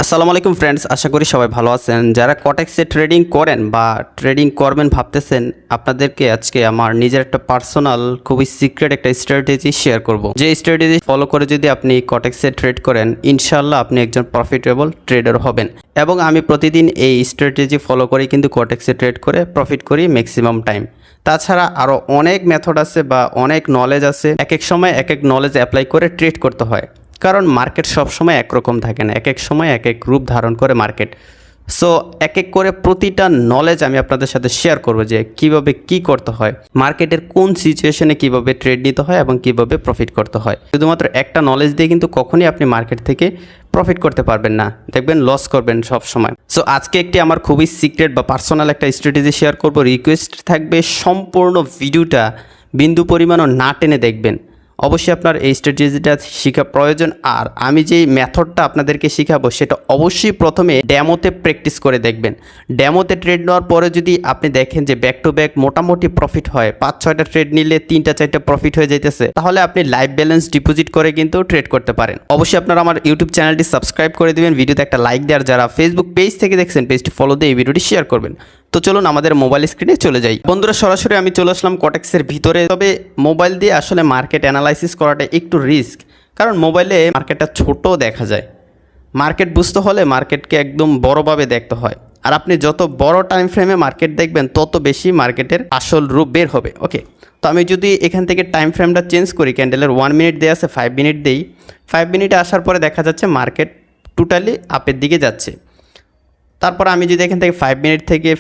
আসসালামু আলাইকুম ফ্রেন্ডস, আশা করি সবাই ভালো আছেন। যারা কটেক্সে ট্রেডিং করেন বা ট্রেডিং করবেন ভাবতেছেন, আপনাদেরকে আজকে আমার নিজের একটা পার্সোনাল খুবই সিক্রেট একটা স্ট্র্যাটেজি শেয়ার করব। যে স্ট্র্যাটেজি ফলো করে যদি আপনি কটেক্সে ট্রেড করেন, ইনশাআল্লাহ আপনি একজন প্রফিটেবল ট্রেডার হবেন। এবং আমি প্রতিদিন এই স্ট্র্যাটেজি ফলো করেই কিন্তু কটেক্সে ট্রেড করে প্রফিট করি ম্যাক্সিমাম টাইম। তাছাড়া আরও অনেক মেথড আছে বা অনেক নলেজ আছে, এক এক সময় এক এক নলেজ অ্যাপ্লাই করে ট্রেড করতে হয়। কারণ মার্কেট সবসময় একরকম থাকে না, এক এক সময় এক এক রূপ ধারণ করে মার্কেট। সো এক এক করে প্রতিটা নলেজ আমি আপনাদের সাথে শেয়ার করব যে কিভাবে কি করতে হয়, মার্কেটের কোন সিচুয়েশনে কিভাবে ট্রেড নিতে হয় এবং কিভাবে প্রফিট করতে হয়। শুধুমাত্র একটা নলেজ দিয়ে কিন্তু কখনই আপনি মার্কেট থেকে প্রফিট করতে পারবেন না, দেখবেন লস করবেন সব সময়। সো আজকে একটি আমার খুবই সিক্রেট বা পার্সোনাল একটা স্ট্র্যাটেজি শেয়ার করব। রিকোয়েস্ট থাকবে সম্পূর্ণ ভিডিওটা বিন্দু পরিমাণও না টেনে দেখবেন। অবশ্যই আপনার এই স্ট্র্যাটেজিটা শেখা প্রয়োজন। আর আমি যেই মেথডটা আপনাদেরকে শেখাবো সেটা অবশ্যই প্রথমে ডেমোতে প্র্যাকটিস করে দেখবেন। ডেমোতে ট্রেড নেওয়ার পরে যদি আপনি দেখেন যে ব্যাক টু ব্যাক মোটামুটি প্রফিট হয়, 5-6টা ট্রেড নিলে 3-4টা প্রফিট হয়ে যাইতেছে, তাহলে আপনি লাইভ ব্যালেন্স ডিপোজিট করে কিন্তু ট্রেড করতে পারেন। অবশ্যই আপনারা আমার ইউটিউব চ্যানেলটি সাবস্ক্রাইব করে দিবেন, ভিডিওতে একটা লাইক দেওয়ার, যারা ফেসবুক পেজ থেকে দেখছেন পেজটি ফলো দিয়ে এই ভিডিওটি শেয়ার করবেন। তো চলুন আমাদের মোবাইল স্ক্রিনে চলে যাই। বন্ধুরা, সরাসরি আমি চলে আসলাম কটেক্সের ভিতরে। তবে মোবাইল দিয়ে আসলে মার্কেট অ্যানালাইসিস করাটা একটু রিস্ক, কারণ মোবাইলে মার্কেটটা ছোট দেখা যায়। মার্কেট বুঝতে হলে মার্কেটকে একদম বড়ভাবে দেখতে হয়। আর আপনি যত বড় টাইম ফ্রেমে মার্কেট দেখবেন তত বেশি মার্কেটের আসল রূপ বের হবে। ওকে, তো আমি যদি এখান থেকে টাইম ফ্রেমটা চেঞ্জ করি, ক্যান্ডেলের 1 মিনিট দেওয়া আছে, 5 মিনিট দেই। 5 মিনিটে আসার পরে দেখা যাচ্ছে মার্কেট টোটালি আপের দিকে যাচ্ছে। তারপর আমি যদি এখান থেকে 5 মিনিট থেকে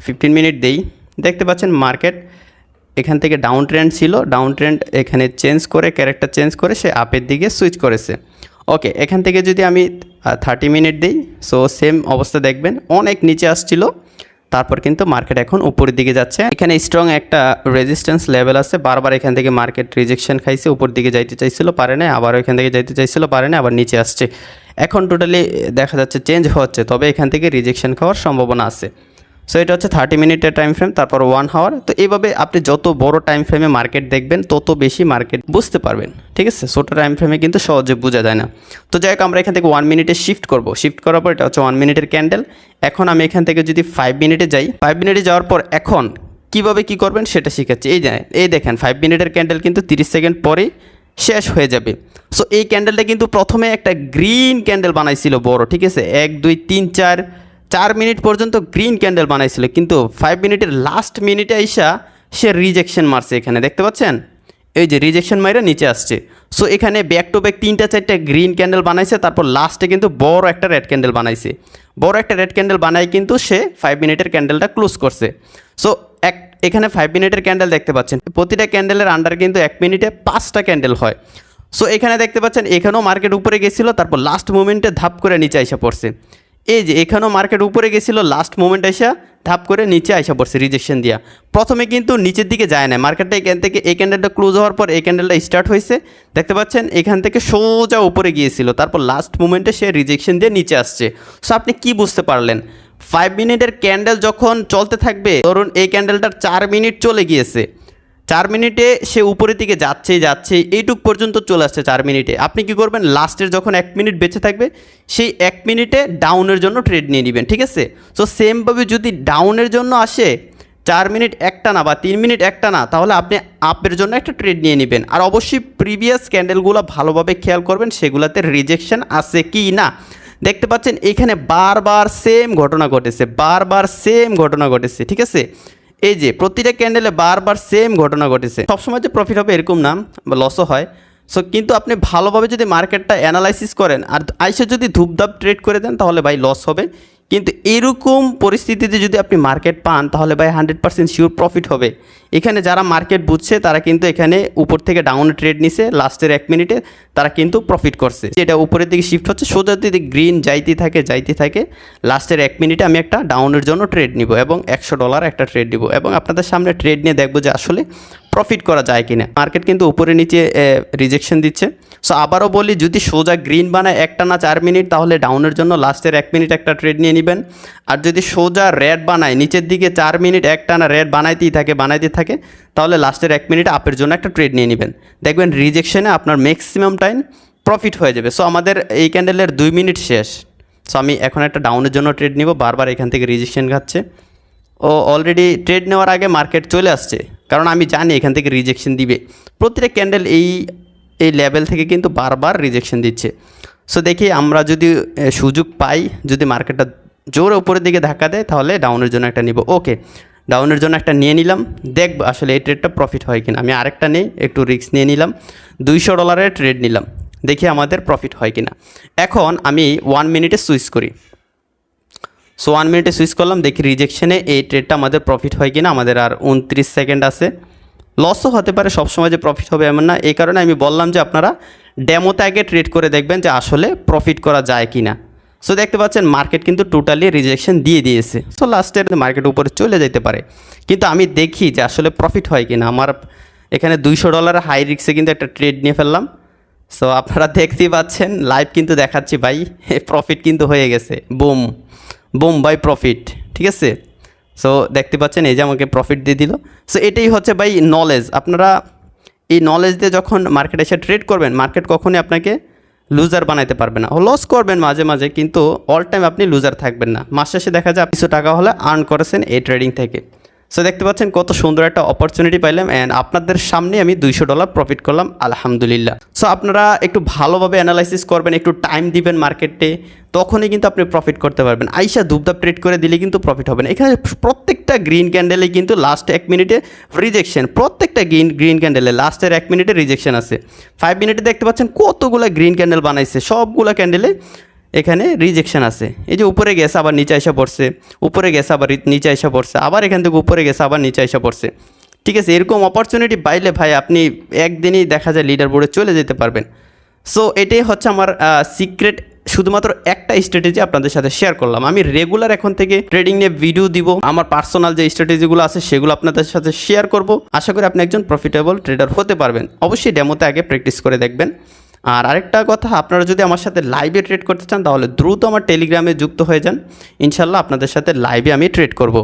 15 মিনিট দেই, দেখতে পাচ্ছেন মার্কেট এখান থেকে ডাউন ট্রেন্ড ছিল, ডাউন ট্রেন্ড এখানে চেঞ্জ করে, ক্যারেক্টার চেঞ্জ করে সে আপের দিকে সুইচ করেছে। ওকে, এখান থেকে যদি আমি 30 মিনিট দিই, সো সেম অবস্থা দেখবেন, অনেক নিচে আসছিল, তারপর কিন্তু মার্কেট এখন উপরের দিকে যাচ্ছে। এখানে স্ট্রং একটা রেজিস্ট্যান্স লেভেল আছে, বারবার এখান থেকে মার্কেট রিজেকশন খাইছে, উপর দিকে যাইতে চাইছিল পারে না, আবার এখান থেকে যাইতে চাইছিল পারে না, আবার নিচে আসছে। এখন টোটালি দেখা যাচ্ছে চেঞ্জ হচ্ছে, তবে এখান থেকে রিজেকশন খাওয়ার সম্ভাবনা আছে। সো এটা হচ্ছে 30 মিনিটের টাইম ফ্রেম, তারপর 1 আওয়ার। তো এইভাবে আপনি যত বড় টাইম ফ্রেমে মার্কেট দেখবেন তত বেশি মার্কেট বুঝতে পারবেন। ঠিক আছে, ছোটো টাইম ফ্রেমে কিন্তু সহজে বোঝা যায় না। তো যাই হোক, আমরা এখান থেকে 1 মিনিটে শিফট করব। শিফট করার পর এটা হচ্ছে 1 মিনিটের ক্যান্ডেল। এখন আমি এখান থেকে যদি 5 মিনিটে যাই, 5 মিনিটে যাওয়ার পর এখন কিভাবে কি করবেন সেটা শিখাচ্ছি। এই দেখেন 5 মিনিটের ক্যান্ডেল কিন্তু 30 সেকেন্ড পরেই শেষ হয়ে যাবে। সো এই ক্যান্ডেলটা কিন্তু প্রথমে একটা গ্রিন ক্যান্ডেল বানাইছিল বড়, ঠিক আছে, 1 2 3 4 মিনিট পর্যন্ত গ্রিন ক্যান্ডেল বানাইছিল, কিন্তু 5 মিনিটের লাস্ট মিনিটে আইসা সে রিজেকশন মারছে। এখানে দেখতে পাচ্ছেন, এই যে রিজেকশন মাইরা নিচে আসছে। সো এখানে ব্যাক টু ব্যাক 3-4টা গ্রিন ক্যান্ডেল বানাইছে, তারপর লাস্টে কিন্তু বড় একটা রেড ক্যান্ডেল বানাইছে। বড় একটা রেড ক্যান্ডেল বানাই কিন্তু সে 5 মিনিটের ক্যান্ডেলটা ক্লোজ করছে। সো এখানে 5 মিনিটের ক্যান্ডেল দেখতে পাচ্ছেন, প্রতিটা ক্যান্ডেলের আন্ডার কিন্তু 1 মিনিটে 5টা ক্যান্ডেল হয়। সো এখানে দেখতে পাচ্ছেন এখানেও মার্কেট উপরে গেছিলো, তারপর লাস্ট মোমেন্টে ধাপ করে নিচে আইসা পড়ছে। এই যে এখানেও মার্কেট উপরে গেছিলো, লাস্ট মোমেন্ট আইসা ধাপ করে নিচে আইসা পড়ছে রিজেকশন দিয়া। প্রথমে কিন্তু নিচের দিকে যায় না মার্কেটটা, এখান থেকে এই ক্যান্ডেলটা ক্লোজ হওয়ার পর এই ক্যান্ডেলটা স্টার্ট হয়েছে, দেখতে পাচ্ছেন এখান থেকে সোজা উপরে গিয়েছিল, তারপর লাস্ট মোমেন্টে সে রিজেকশন দিয়ে নিচে আসছে। সো আপনি কি বুঝতে পারলেন? 5 মিনিটের ক্যান্ডেল যখন চলতে থাকবে, ধরুন এই ক্যান্ডেলটার 4 মিনিট চলে গিয়েছে, 4 মিনিটে সে উপরের দিকে যাচ্ছে এইটুক পর্যন্ত চলে আসছে 4 মিনিটে। আপনি কি করবেন? লাস্টের যখন 1 মিনিট বেঁচে থাকবে, সেই 1 মিনিটে ডাউনের জন্য ট্রেড নিয়ে নেবেন, ঠিক আছে। সো সেমভাবে যদি ডাউনের জন্য আসে 4 মিনিট একটা না বা 3 মিনিট একটা না, তাহলে আপনি আপের জন্য একটা ট্রেড নিয়ে নেবেন। আর অবশ্যই প্রিভিয়াস ক্যান্ডেলগুলো ভালোভাবে খেয়াল করবেন, সেগুলোতে রিজেকশন আছে কি না। দেখতে পাচ্ছেন এখানে বারবার সেম ঘটনা ঘটেছে, ঠিক আছে। এই যে প্রতিটা ক্যান্ডেলে বারবার সেম ঘটনা ঘটেছে। সবসময় যে প্রফিট হবে এরকম না, বা লসও হয়। সো কিন্তু আপনি ভালোভাবে যদি মার্কেটটা অ্যানালাইসিস করেন আর আইসে যদি ধূপধাপ ট্রেড করে দেন, তাহলে ভাই লস হবে। কিন্তু এরকম পরিস্থিতিতে যদি আপনি মার্কেট পান, তাহলে ভাই 100% শিওর প্রফিট হবে। এখানে যারা মার্কেট বুঝছে তারা কিন্তু এখানে উপর থেকে ডাউনে ট্রেড নিছে, লাস্টের 1 মিনিটে তারা কিন্তু প্রফিট করছে। যেটা উপরের দিকে শিফট হচ্ছে, সোজা দিকে গ্রিন যাইতে থাকে, লাস্টের 1 মিনিটে আমি একটা ডাউনের জন্য ট্রেড নিব এবং $100 একটা ট্রেড দিব, এবং আপনাদের সামনে ট্রেড নিয়ে দেখবো যে আসলে প্রফিট করা যায় কিনা। মার্কেট কিন্তু উপরে নিচে রিজেকশন দিচ্ছে। সো আবারও বলি, যদি সোজা গ্রিন বানায় একটানা 4 মিনিট, তাহলে ডাউনের জন্য লাস্টের 1 মিনিট একটা ট্রেড নিয়ে নেবেন। আর যদি সোজা রেড বানায় নিচের দিকে 4 মিনিট একটানা রেড বানাইতেই থাকে, তাহলে লাস্টের 1 মিনিট আপের জন্য একটা ট্রেড নিয়ে নেবেন। দেখবেন রিজেকশনে আপনার ম্যাক্সিমাম টাইম প্রফিট হয়ে যাবে। সো আমাদের এই ক্যান্ডেলের 2 মিনিট শেষ, সো আমি এখন একটা ডাউনের জন্য ট্রেড নিব, বারবার এখান থেকে রিজেকশন খাচ্ছে। ও অলরেডি ট্রেড নেওয়ার আগে মার্কেট চলে আসছে, কারণ আমি জানি এখান থেকে রিজেকশন দিবে। প্রতিটা ক্যান্ডেল এই লেভেল থেকে কিন্তু বারবার রিজেকশন দিচ্ছে। সো দেখি আমরা যদি সুযোগ পাই, যদি মার্কেটটা জোরে উপরের দিকে ধাক্কা দেয়, তাহলে ডাউনের জন্য একটা নিব। ওকে, ডাউনের জন্য একটা নিয়ে নিলাম, দেখব আসলে এই ট্রেডটা প্রফিট হয় কিনা। আমি আরেকটা নেই, একটু রিস্ক নিয়ে নিলাম, $200 ট্রেড নিলাম, দেখি আমাদের প্রফিট হয় কিনা। এখন আমি 1 মিনিটে সুইচ করি। সো 1 মিনিটে সুইচ করলাম, দেখি রিজেকশনে এই ট্রেডটা আমাদের প্রফিট হয় কিনা। আমাদের আর 29 সেকেন্ড আছে। লসও হতে পারে, সবসময় যে প্রফিট হবে এমন না। এই কারণে আমি বললাম যে আপনারা ডেমোতে আগে ট্রেড করে দেখবেন যে আসলে প্রফিট করা যায় কি না। সো দেখতে পাচ্ছেন মার্কেট কিন্তু টোটালি রিজেকশন দিয়ে দিয়েছে। সো লাস্টের মার্কেট উপরে চলে যেতে পারে, কিন্তু আমি দেখি যে আসলে প্রফিট হয় কি না। আমার এখানে $200 হাই রিস্কে কিন্তু একটা ট্রেড নিয়ে ফেললাম। সো আপনারা দেখতেই পাচ্ছেন, লাইভ কিন্তু দেখাচ্ছি ভাই, প্রফিট কিন্তু হয়ে গেছে। বুম বুম বাই প্রফিট, ঠিক আছে। সো দেখতে পাচ্ছেন এই যে আমাকে প্রফিট দিয়ে দিল। সো এটাই হচ্ছে ভাই নলেজ। আপনারা এই নলেজ দিয়ে যখন মার্কেটে এসে ট্রেড করবেন, মার্কেট কখনই আপনাকে লুজার বানাইতে পারবে না। লস করবেন মাঝে মাঝে, কিন্তু অল টাইম আপনি লুজার থাকবেন না। মাস শেষে দেখা যায় কিছু টাকা হলে আর্ন করেছেন এই ট্রেডিং থেকে। সো দেখতে পাচ্ছেন কত সুন্দর একটা অপরচুনিটি পাইলাম, অ্যান্ড আপনাদের সামনে আমি $200 প্রফিট করলাম, আলহামদুলিল্লাহ। সো আপনারা একটু ভালোভাবে অ্যানালাইসিস করবেন, একটু টাইম দিবেন মার্কেটে, তখনই কিন্তু আপনি প্রফিট করতে পারবেন। আইসা ধূপধাপ ট্রেড করে দিলে কিন্তু প্রফিট হবে না। এখানে প্রত্যেকটা গ্রিন ক্যান্ডেলে কিন্তু লাস্ট 1 মিনিটে রিজেকশন, প্রত্যেকটা গ্রিন ক্যান্ডেলে লাস্টের 1 মিনিটে রিজেকশন আছে। 5 মিনিটে দেখতে পাচ্ছেন কতগুলো গ্রিন ক্যান্ডেল বানাইছে, সবগুলো ক্যান্ডেলে এখানে রিজেকশন আছে। এই যে উপরে গেছে আবার নিচে এসে পড়ছে, উপরে গেছে আবার নিচে এসে পড়ছে, আবার এখান থেকে উপরে গেছে আবার নিচে এসে পড়ছে, ঠিক আছে। এরকম অপরচুনিটি পাইলে ভাই আপনি একদিনই দেখা যায় লিডার বোর্ডে চলে যেতে পারবেন। সো এটাই হচ্ছে আমার সিক্রেট, শুধুমাত্র একটা স্ট্র্যাটেজি আপনাদের সাথে শেয়ার করলাম। আমি রেগুলার এখন থেকে ট্রেডিং নিয়ে ভিডিও দিব, আমার পার্সোনাল যে স্ট্র্যাটেজিগুলো আছে সেগুলো আপনাদের সাথে শেয়ার করব। আশা করি আপনি একজন প্রফিটেবল ট্রেডার হতে পারবেন। অবশ্যই ডেমোতে আগে প্র্যাকটিস করে দেখবেন। আর আরেকটা কথা, আপনারা যদি আমার সাথে লাইভে ট্রেড করতে চান, তাহলে দ্রুত আমার টেলিগ্রামে যুক্ত হয়ে যান। ইনশাল্লাহ আপনাদের সাথে লাইভে আমি ট্রেড করব।